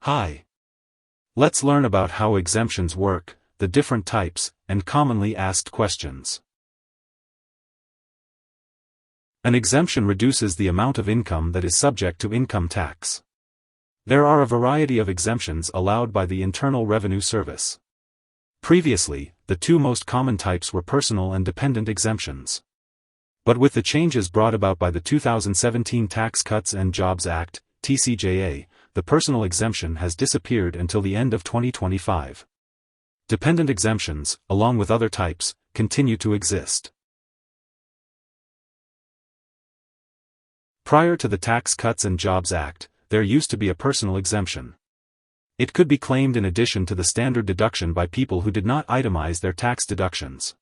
Hi. Let's learn about how exemptions work, the different types, and commonly asked questions. An exemption reduces the amount of income that is subject to income tax. There are a variety of exemptions allowed by the Internal Revenue Service. Previously, the two most common types were personal and dependent exemptions. But with the changes brought about by the 2017 Tax Cuts and Jobs Act, TCJA, the personal exemption has disappeared until the end of 2025. Dependent exemptions, along with other types, continue to exist. Prior to the Tax Cuts and Jobs Act, there used to be a personal exemption. It could be claimed in addition to the standard deduction by people who did not itemize their tax deductions.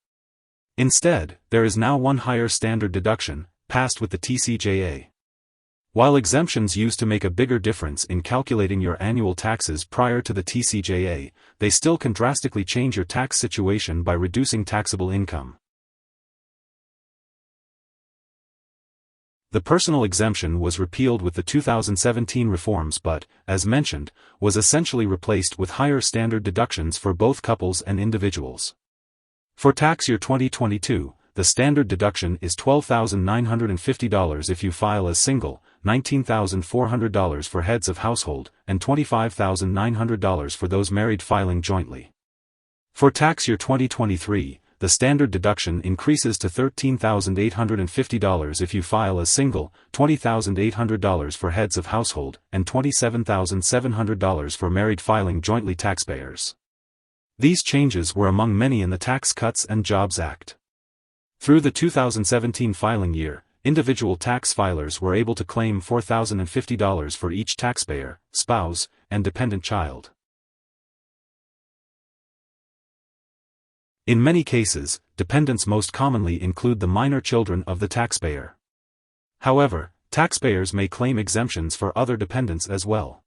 Instead, there is now one higher standard deduction, passed with the TCJA. While exemptions used to make a bigger difference in calculating your annual taxes prior to the TCJA, they still can drastically change your tax situation by reducing taxable income. The personal exemption was repealed with the 2017 reforms but, as mentioned, was essentially replaced with higher standard deductions for both couples and individuals. For tax year 2022, the standard deduction is $12,950 if you file as single, $19,400 for heads of household, and $25,900 for those married filing jointly. For tax year 2023, the standard deduction increases to $13,850 if you file as single, $20,800 for heads of household, and $27,700 for married filing jointly taxpayers. These changes were among many in the Tax Cuts and Jobs Act. Through the 2017 filing year, individual tax filers were able to claim $4,050 for each taxpayer, spouse, and dependent child. In many cases, dependents most commonly include the minor children of the taxpayer. However, taxpayers may claim exemptions for other dependents as well.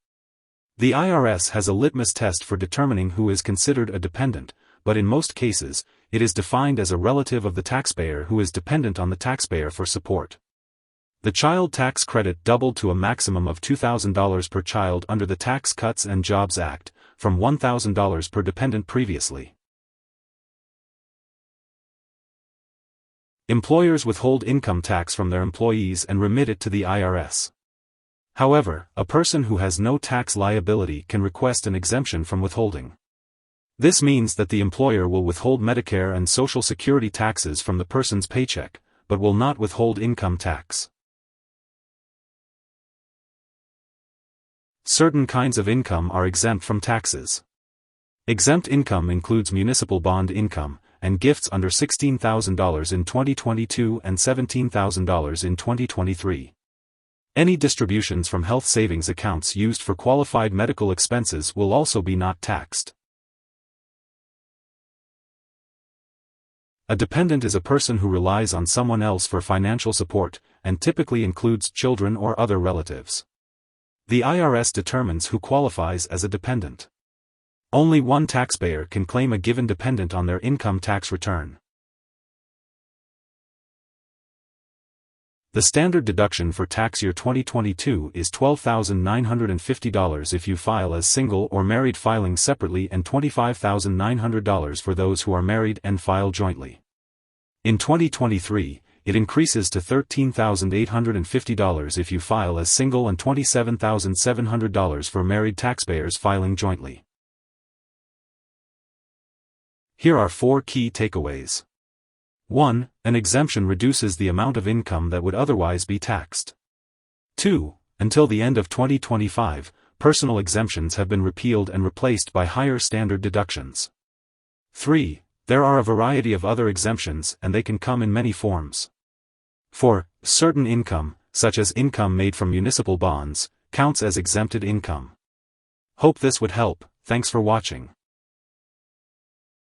The IRS has a litmus test for determining who is considered a dependent, but in most cases, it is defined as a relative of the taxpayer who is dependent on the taxpayer for support. The child tax credit doubled to a maximum of $2,000 per child under the Tax Cuts and Jobs Act, from $1,000 per dependent previously. Employers withhold income tax from their employees and remit it to the IRS. However, a person who has no tax liability can request an exemption from withholding. This means that the employer will withhold Medicare and Social Security taxes from the person's paycheck, but will not withhold income tax. Certain kinds of income are exempt from taxes. Exempt income includes municipal bond income, and gifts under $16,000 in 2022 and $17,000 in 2023. Any distributions from health savings accounts used for qualified medical expenses will also be not taxed. A dependent is a person who relies on someone else for financial support, and typically includes children or other relatives. The IRS determines who qualifies as a dependent. Only one taxpayer can claim a given dependent on their income tax return. The standard deduction for tax year 2022 is $12,950 if you file as single or married filing separately and $25,900 for those who are married and file jointly. In 2023, it increases to $13,850 if you file as single and $27,700 for married taxpayers filing jointly. Here are 4 key takeaways. 1. An exemption reduces the amount of income that would otherwise be taxed. 2. Until the end of 2025, personal exemptions have been repealed and replaced by higher standard deductions. 3. There are a variety of other exemptions and they can come in many forms. 4. Certain income, such as income made from municipal bonds, counts as exempted income. Hope this would help. Thanks for watching.